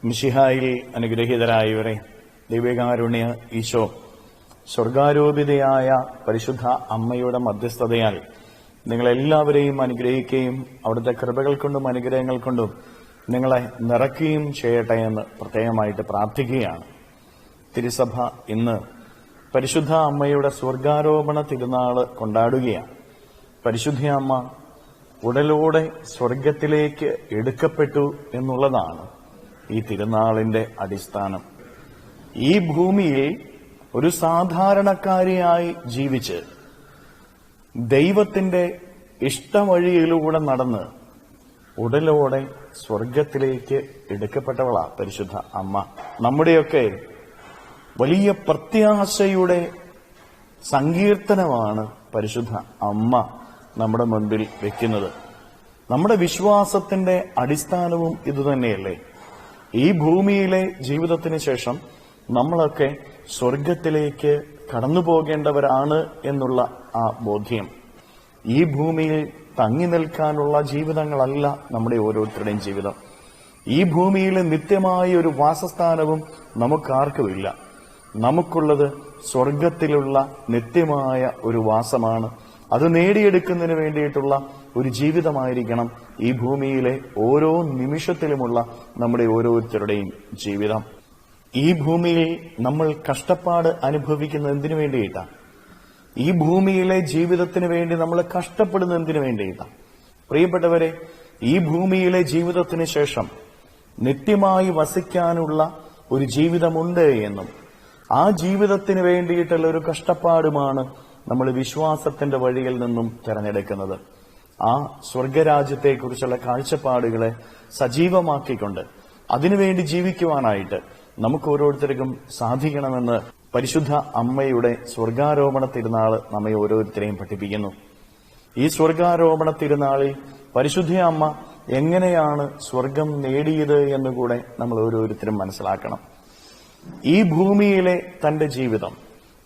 മിശിഹായിൽ അനുഗ്രഹീതരായവരെ, ദൈവകാരുണ്യ ഈശോ സ്വർഗാരോപിതയായ പരിശുദ്ധ അമ്മയുടെ മധ്യസ്ഥതയാൽ നിങ്ങളെല്ലാവരെയും അനുഗ്രഹിക്കുകയും അവിടുത്തെ കൃപകൾ കൊണ്ടും അനുഗ്രഹങ്ങൾ കൊണ്ടും നിങ്ങളെ നിറയ്ക്കുകയും ചെയ്യട്ടെ എന്ന് പ്രത്യേകമായിട്ട് പ്രാർത്ഥിക്കുകയാണ്. തിരുസഭ ഇന്ന് പരിശുദ്ധ അമ്മയുടെ സ്വർഗാരോപണ തിരുനാൾ കൊണ്ടാടുകയാണ്. പരിശുദ്ധ അമ്മ ഉടലോടെ സ്വർഗത്തിലേക്ക് എടുക്കപ്പെട്ടു എന്നുള്ളതാണ് ഈ തിരുനാളിന്റെ അടിസ്ഥാനം. ഈ ഭൂമിയിൽ ഒരു സാധാരണക്കാരിയായി ജീവിച്ച് ദൈവത്തിന്റെ ഇഷ്ടവഴിയിലൂടെ നടന്ന് ഉടലോടെ സ്വർഗത്തിലേക്ക് എടുക്കപ്പെട്ടവളാ പരിശുദ്ധ അമ്മ. നമ്മുടെയൊക്കെ വലിയ പ്രത്യാശയുടെ സങ്കീർത്തനമാണ് പരിശുദ്ധ അമ്മ നമ്മുടെ മുൻപിൽ വെക്കുന്നത്. നമ്മുടെ വിശ്വാസത്തിന്റെ അടിസ്ഥാനവും ഇതുതന്നെയല്ലേ? ഈ ഭൂമിയിലെ ജീവിതത്തിന് ശേഷം നമ്മളൊക്കെ സ്വർഗത്തിലേക്ക് കടന്നു പോകേണ്ടവരാണ് എന്നുള്ള ആ ബോധ്യം. ഈ ഭൂമിയിൽ തങ്ങി നിൽക്കാനുള്ള ജീവിതങ്ങളല്ല നമ്മുടെ ഓരോരുത്തരുടെയും ജീവിതം. ഈ ഭൂമിയിലെ നിത്യമായ ഒരു വാസസ്ഥാനവും നമുക്കാർക്കുമില്ല. നമുക്കുള്ളത് സ്വർഗത്തിലുള്ള നിത്യമായ ഒരു വാസമാണ്. അത് നേടിയെടുക്കുന്നതിന് വേണ്ടിയിട്ടുള്ള ഒരു ജീവിതമായിരിക്കണം ഈ ഭൂമിയിലെ ഓരോ നിമിഷത്തിലുമുള്ള നമ്മുടെ ഓരോരുത്തരുടെയും ജീവിതം. ഈ ഭൂമിയിൽ നമ്മൾ കഷ്ടപ്പാട് അനുഭവിക്കുന്ന എന്തിനു വേണ്ടിയിട്ടാണ്? ഈ ഭൂമിയിലെ ജീവിതത്തിന് വേണ്ടി നമ്മൾ കഷ്ടപ്പെടുന്ന എന്തിനു വേണ്ടിയിട്ടാണ്? പ്രിയപ്പെട്ടവരെ, ഈ ഭൂമിയിലെ ജീവിതത്തിന് ശേഷം നിത്യമായി വസിക്കാനുള്ള ഒരു ജീവിതമുണ്ട് എന്നും ആ ജീവിതത്തിന് വേണ്ടിയിട്ടുള്ള ഒരു കഷ്ടപ്പാടുമാണ് നമ്മൾ വിശ്വാസത്തിന്റെ വഴിയിൽ നിന്നും തിരഞ്ഞെടുക്കുന്നത്. ആ സ്വർഗരാജ്യത്തെക്കുറിച്ചുള്ള കാഴ്ചപ്പാടുകളെ സജീവമാക്കിക്കൊണ്ട് അതിനുവേണ്ടി ജീവിക്കുവാനായിട്ട് നമുക്ക് ഓരോരുത്തർക്കും സാധിക്കണമെന്ന് പരിശുദ്ധ അമ്മയുടെ സ്വർഗാരോപണ തിരുനാള് നമ്മെ ഓരോരുത്തരെയും പഠിപ്പിക്കുന്നു. ഈ സ്വർഗാരോപണ തിരുനാളിൽ പരിശുദ്ധ അമ്മ എങ്ങനെയാണ് സ്വർഗം നേടിയത് എന്നുകൂടെ നമ്മൾ ഓരോരുത്തരും മനസ്സിലാക്കണം. ഈ ഭൂമിയിലെ തന്റെ ജീവിതം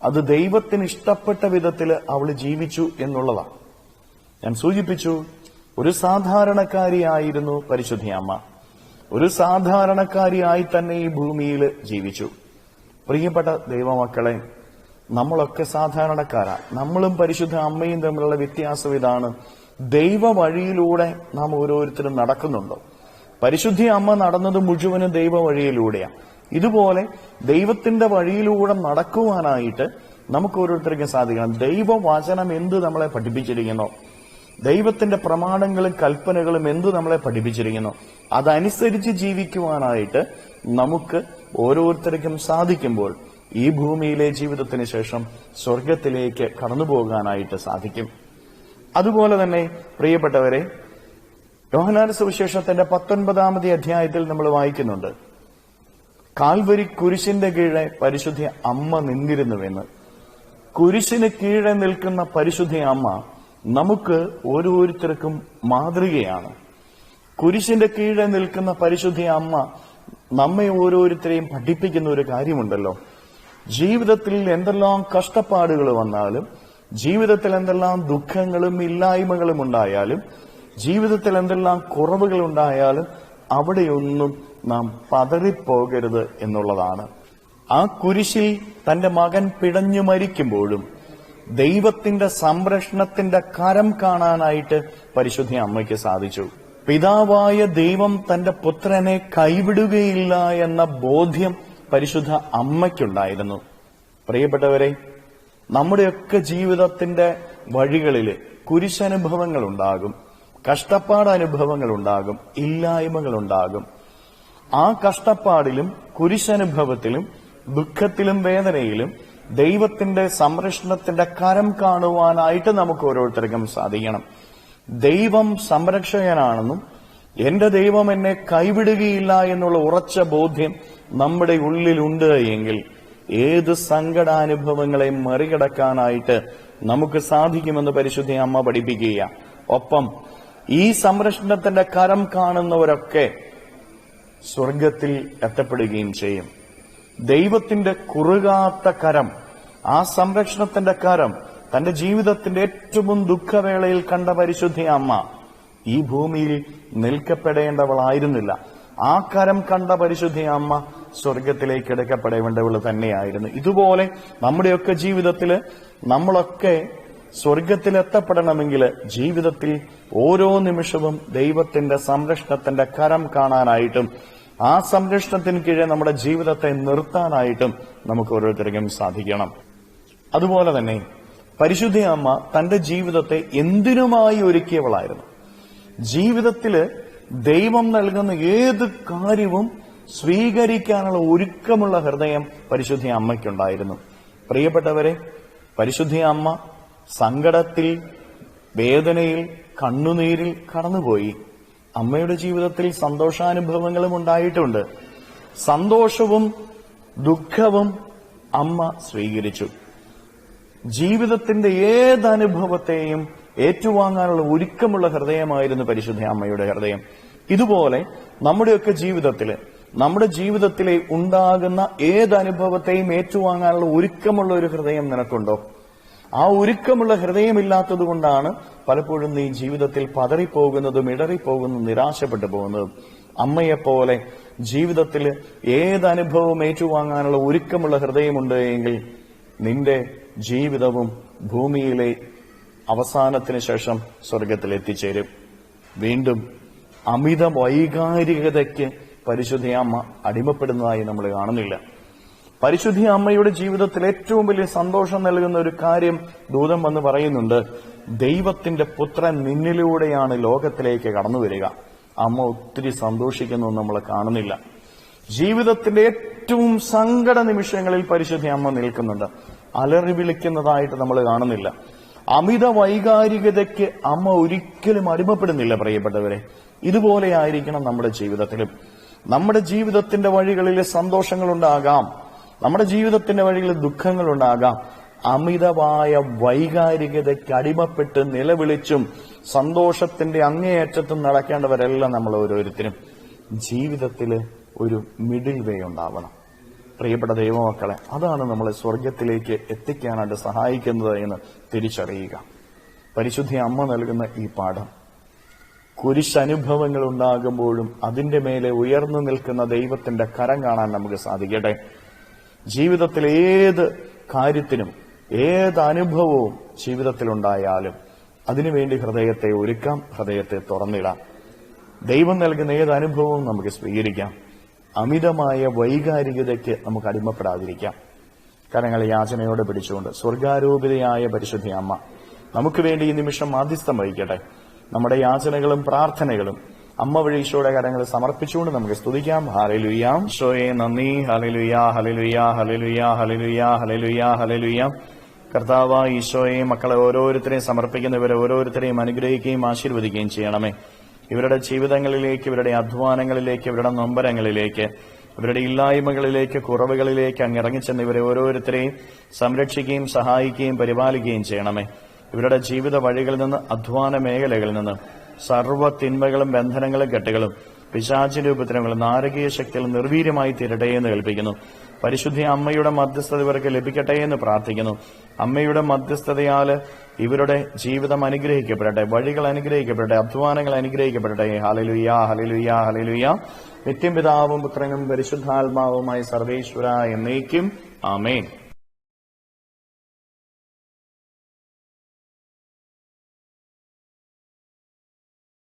അത് ദൈവത്തിന് ഇഷ്ടപ്പെട്ട വിധത്തിൽ അവൾ ജീവിച്ചു എന്നുള്ളതാണ്. ഞാൻ സൂചിപ്പിച്ചു, ഒരു സാധാരണക്കാരിയായിരുന്നു പരിശുദ്ധ അമ്മ. ഒരു സാധാരണക്കാരിയായി തന്നെ ഈ ഭൂമിയിൽ ജീവിച്ചു. പ്രിയപ്പെട്ട ദൈവമക്കളെ, നമ്മളൊക്കെ സാധാരണക്കാരാ. നമ്മളും പരിശുദ്ധ അമ്മയും തമ്മിലുള്ള വ്യത്യാസം ഇതാണ്. ദൈവ വഴിയിലൂടെ നാം ഓരോരുത്തരും നടക്കുന്നുണ്ടോ? പരിശുദ്ധ അമ്മ നടന്നത് മുഴുവനും ദൈവ വഴിയിലൂടെയാണ്. ഇതുപോലെ ദൈവത്തിന്റെ വഴിയിലൂടെ നടക്കുവാനായിട്ട് നമുക്ക് ഓരോരുത്തർക്കും സാധിക്കണം. ദൈവവചനം എന്ത് നമ്മളെ പഠിപ്പിച്ചിരിക്കുന്നു, ദൈവത്തിന്റെ പ്രമാണങ്ങളും കൽപ്പനകളും എന്ത് നമ്മളെ പഠിപ്പിച്ചിരിക്കുന്നു, അതനുസരിച്ച് ജീവിക്കുവാനായിട്ട് നമുക്ക് ഓരോരുത്തർക്കും സാധിക്കുമ്പോൾ ഈ ഭൂമിയിലെ ജീവിതത്തിന് ശേഷം സ്വർഗത്തിലേക്ക് കടന്നു പോകാനായിട്ട് സാധിക്കും. അതുപോലെ തന്നെ പ്രിയപ്പെട്ടവരെ, യോഹന്നാന്റെ സുവിശേഷത്തിന്റെ 19-ാമത്തെ അധ്യായത്തിൽ നമ്മൾ വായിക്കുന്നുണ്ട്, കാൽവരി കുരിശിന്റെ കീഴെ പരിശുദ്ധ അമ്മ നിന്നിരുന്നുവെന്ന്. കുരിശിന് കീഴെ നിൽക്കുന്ന പരിശുദ്ധ അമ്മ നമുക്ക് ഓരോരുത്തർക്കും മാതൃകയാണ്. കുരിശിന്റെ കീഴെ നിൽക്കുന്ന പരിശുദ്ധ അമ്മ നമ്മെ ഓരോരുത്തരെയും പഠിപ്പിക്കുന്ന ഒരു കാര്യമുണ്ടല്ലോ. ജീവിതത്തിൽ എന്തെല്ലാം കഷ്ടപ്പാടുകൾ വന്നാലും, ജീവിതത്തിൽ എന്തെല്ലാം ദുഃഖങ്ങളും ഇല്ലായ്മകളും ഉണ്ടായാലും, ജീവിതത്തിൽ എന്തെല്ലാം കുറവുകൾ ഉണ്ടായാലും അവിടെയൊന്നും നാം പതറിപ്പോകരുത് എന്നുള്ളതാണ്. ആ കുരിശിൽ തന്റെ മകൻ പിടഞ്ഞു മരിക്കുമ്പോഴും ദൈവത്തിന്റെ സംരക്ഷണത്തിന്റെ കരം കാണാനായിട്ട് പരിശുദ്ധ അമ്മയ്ക്ക് സാധിച്ചു. പിതാവായ ദൈവം തന്റെ പുത്രനെ കൈവിടുകയില്ല എന്ന ബോധ്യം പരിശുദ്ധ അമ്മയ്ക്കുണ്ടായിരുന്നു. പ്രിയപ്പെട്ടവരെ, നമ്മുടെയൊക്കെ ജീവിതത്തിന്റെ വഴികളിൽ കുരിശനുഭവങ്ങൾ ഉണ്ടാകും, കഷ്ടപ്പാട് അനുഭവങ്ങൾ ഉണ്ടാകും, ഇല്ലായ്മകൾ ഉണ്ടാകും. ആ കഷ്ടപ്പാടിലും കുരിശനുഭവത്തിലും ദുഃഖത്തിലും വേദനയിലും ദൈവത്തിന്റെ സംരക്ഷണത്തിന്റെ കരം കാണുവാനായിട്ട് നമുക്ക് ഓരോരുത്തർക്കും സാധിക്കണം. ദൈവം സംരക്ഷകനാണെന്നും എന്റെ ദൈവം എന്നെ കൈവിടുകയില്ല എന്നുള്ള ഉറച്ച ബോധ്യം നമ്മുടെ ഉള്ളിലുണ്ട് എങ്കിൽ ഏത് സങ്കടാനുഭവങ്ങളെ മറികടക്കാനായിട്ട് നമുക്ക് സാധിക്കുമെന്ന് പരിശുദ്ധ അമ്മ പഠിപ്പിക്കുക. ഒപ്പം ഈ സംരക്ഷണത്തിന്റെ കരം കാണുന്നവരൊക്കെ സ്വർഗത്തിൽ എത്തപ്പെടുകയും ചെയ്യും. ദൈവത്തിന്റെ കുറുകാത്ത കരം, ആ സംരക്ഷണത്തിന്റെ കരം തന്റെ ജീവിതത്തിന്റെ ഏറ്റവും ദുഃഖവേളയിൽ കണ്ട പരിശുദ്ധ അമ്മ ഈ ഭൂമിയിൽ നിൽക്കപ്പെടേണ്ടവളായിരുന്നില്ല. ആ കരം കണ്ട പരിശുദ്ധ അമ്മ സ്വർഗത്തിലേക്ക് എടുക്കപ്പെടേണ്ടവൾ തന്നെയായിരുന്നു. ഇതുപോലെ നമ്മുടെയൊക്കെ ജീവിതത്തിൽ നമ്മളൊക്കെ സ്വർഗത്തിലെത്തപ്പെടണമെങ്കിൽ ജീവിതത്തിൽ ഓരോ നിമിഷവും ദൈവത്തിന്റെ സംരക്ഷണത്തിന്റെ കരം കാണാനായിട്ടും ആ സംരക്ഷണത്തിന് കീഴെ നമ്മുടെ ജീവിതത്തെ നിർത്താനായിട്ടും നമുക്ക് ഓരോരുത്തർക്കും സാധിക്കണം. അതുപോലെ തന്നെ പരിശുദ്ധ അമ്മ തന്റെ ജീവിതത്തെ എന്തിനുമായി ഒരുക്കിയവളായിരുന്നു. ജീവിതത്തില് ദൈവം നൽകുന്ന ഏത് കാര്യവും സ്വീകരിക്കാനുള്ള ഒരുക്കമുള്ള ഹൃദയം പരിശുദ്ധ അമ്മയ്ക്കുണ്ടായിരുന്നു. പ്രിയപ്പെട്ടവരെ, പരിശുദ്ധ അമ്മ സങ്കടത്തിൽ, വേദനയിൽ, കണ്ണുനീരിൽ കടന്നുപോയി. അമ്മയുടെ ജീവിതത്തിൽ സന്തോഷാനുഭവങ്ങളും ഉണ്ടായിട്ടുണ്ട്. സന്തോഷവും ദുഃഖവും അമ്മ സ്വീകരിച്ചു. ജീവിതത്തിന്റെ ഏതനുഭവത്തെയും ഏറ്റുവാങ്ങാനുള്ള ഒരുക്കമുള്ള ഹൃദയമായിരുന്നു പരിശുദ്ധ അമ്മയുടെ ഹൃദയം. ഇതുപോലെ നമ്മുടെ ജീവിതത്തിലെ ഉണ്ടാകുന്ന ഏതനുഭവത്തെയും ഏറ്റുവാങ്ങാനുള്ള ഒരുക്കമുള്ള ഒരു ഹൃദയം നിനക്കുണ്ടോ? ആ ഒരുക്കമുള്ള ഹൃദയമില്ലാത്തത് കൊണ്ടാണ് പലപ്പോഴും നീ ജീവിതത്തിൽ പതറിപ്പോകുന്നതും ഇടറിപ്പോകുന്നതും നിരാശപ്പെട്ടു പോകുന്നതും. അമ്മയെപ്പോലെ ജീവിതത്തിൽ ഏതനുഭവം ഏറ്റുവാങ്ങാനുള്ള ഒരുക്കമുള്ള ഹൃദയമുണ്ട് എങ്കിൽ നിന്റെ ജീവിതവും ഭൂമിയിലെ അവസാനത്തിന് ശേഷം സ്വർഗത്തിൽ എത്തിച്ചേരും. വീണ്ടും അമിത വൈകാരികതയ്ക്ക് പരിശുദ്ധ അമ്മ അടിമപ്പെടുന്നതായി നമ്മൾ കാണുന്നില്ല. പരിശുദ്ധ അമ്മയുടെ ജീവിതത്തിൽ ഏറ്റവും വലിയ സന്തോഷം നൽകുന്ന ഒരു കാര്യം ദൂതൻ വന്ന് പറയുന്നുണ്ട്. ദൈവത്തിന്റെ പുത്രൻ നിന്നിലൂടെയാണ് ലോകത്തിലേക്ക് കടന്നു വരിക. അമ്മ ഒത്തിരി സന്തോഷിക്കുന്നു നമ്മൾ കാണുന്നില്ല. ജീവിതത്തിന്റെ ഏറ്റവും സങ്കട നിമിഷങ്ങളിൽ പരിശുദ്ധ അമ്മ നിൽക്കുന്നുണ്ട്. അലറി വിളിക്കുന്നതായിട്ട് നമ്മൾ കാണുന്നില്ല. അമിത വൈകാരികതയ്ക്ക് അമ്മ ഒരിക്കലും അടിമപ്പെടുന്നില്ല. പ്രിയപ്പെട്ടവരെ, ഇതുപോലെ ആയിരിക്കണം നമ്മുടെ ജീവിതത്തിലും. നമ്മുടെ ജീവിതത്തിന്റെ വഴികളിൽ സന്തോഷങ്ങളുണ്ടാകാം, നമ്മുടെ ജീവിതത്തിന്റെ വഴികളിൽ ദുഃഖങ്ങളുണ്ടാകാം. അമിതമായ വൈകാരികതയ്ക്ക് അടിമപ്പെട്ട് നിലവിളിച്ചും സന്തോഷത്തിന്റെ അങ്ങേയറ്റത്തും നടക്കേണ്ടവരെല്ലാം നമ്മൾ ഓരോരുത്തരും ജീവിതത്തിൽ ഒരു മിഡിൽ വേ ഉണ്ടാവണം. പ്രിയപ്പെട്ട ദൈവമക്കളെ, അതാണ് നമ്മളെ സ്വർഗത്തിലേക്ക് എത്തിക്കാനായിട്ട് സഹായിക്കുന്നത് എന്ന് തിരിച്ചറിയുക. പരിശുദ്ധ അമ്മ നൽകുന്ന ഈ പാഠം, കുരിശനുഭവങ്ങൾ ഉണ്ടാകുമ്പോഴും അതിന്റെ മേലെ ഉയർന്നു നിൽക്കുന്ന ദൈവത്തിന്റെ കരം കാണാൻ നമുക്ക് സാധിക്കട്ടെ. ജീവിതത്തിൽ ഏത് കാര്യത്തിനും ഏത് അനുഭവവും ജീവിതത്തിലുണ്ടായാലും അതിനുവേണ്ടി ഹൃദയത്തെ ഒരുക്കാം, ഹൃദയത്തെ തുറന്നിടാം. ദൈവം നൽകുന്ന ഏത് അനുഭവവും നമുക്ക് സ്വീകരിക്കാം. അമിതമായ വൈകാരികതയ്ക്ക് നമുക്ക് അടിമപ്പെടാതിരിക്കാം. കരങ്ങളെ യാചനയോടെ പിടിച്ചുകൊണ്ട് സ്വർഗാരൂപിതയായ പരിശുദ്ധ അമ്മ നമുക്ക് വേണ്ടി ഈ നിമിഷം മാധ്യസ്ഥം വഹിക്കട്ടെ. നമ്മുടെ യാചനകളും പ്രാർത്ഥനകളും അമ്മ വഴി ഈശോയുടെ കരങ്ങൾ സമർപ്പിച്ചുകൊണ്ട് നമുക്ക് സ്തുതിക്കാം. ഹല്ലേലൂയ. ഈശോയെ നന്ദി. ഹല്ലേലൂയ, ഹല്ലേലൂയ, ഹല്ലേലൂയ, ഹല്ലേലൂയ, ഹല്ലേലൂയ, ഹല്ലേലൂയ. കർത്താവ് ഈശോയെ മക്കളെ ഓരോരുത്തരെയും സമർപ്പിക്കുന്നവരെ ഓരോരുത്തരെയും അനുഗ്രഹിക്കുകയും ആശീർവദിക്കുകയും ചെയ്യണമേ. ഇവരുടെ ജീവിതങ്ങളിലേക്ക്, ഇവരുടെ അധ്വാനങ്ങളിലേക്ക്, ഇവരുടെ നൊമ്പരങ്ങളിലേക്ക്, ഇവരുടെ ഇല്ലായ്മകളിലേക്ക്, കുറവുകളിലേക്ക് അങ്ങ് ഇറങ്ങിച്ചെന്ന് ഇവരെ ഓരോരുത്തരെയും സംരക്ഷിക്കുകയും സഹായിക്കുകയും പരിപാലിക്കുകയും ചെയ്യണമേ. ഇവരുടെ ജീവിത വഴികളിൽ നിന്ന്, അധ്വാന മേഖലകളിൽ നിന്ന് സർവ്വ തിന്മകളും ബന്ധനങ്ങളും കെട്ടുകളും പിശാചിന്റെ ഉപദ്രവങ്ങളും നാരകീയ ശക്തികളും നിർവീര്യമായി തീരട്ടെ എന്ന് കൽപ്പിക്കുന്നു. പരിശുദ്ധ അമ്മയുടെ മധ്യസ്ഥത ഇവർക്ക് ലഭിക്കട്ടെ എന്ന് പ്രാർത്ഥിക്കുന്നു. അമ്മയുടെ മധ്യസ്ഥതയാൽ ഇവരുടെ ജീവിതം അനുഗ്രഹിക്കപ്പെടട്ടെ, വഴികൾ അനുഗ്രഹിക്കപ്പെടട്ടെ, അധ്വാനങ്ങൾ അനുഗ്രഹിക്കപ്പെടട്ടെ. ഹല്ലേലൂയ, ഹല്ലേലൂയ, ഹല്ലേലൂയ. നിത്യം പിതാവും പുത്രനും പരിശുദ്ധാത്മാവുമായി സർവേശ്വര എന്നേക്കും ആമേൻ.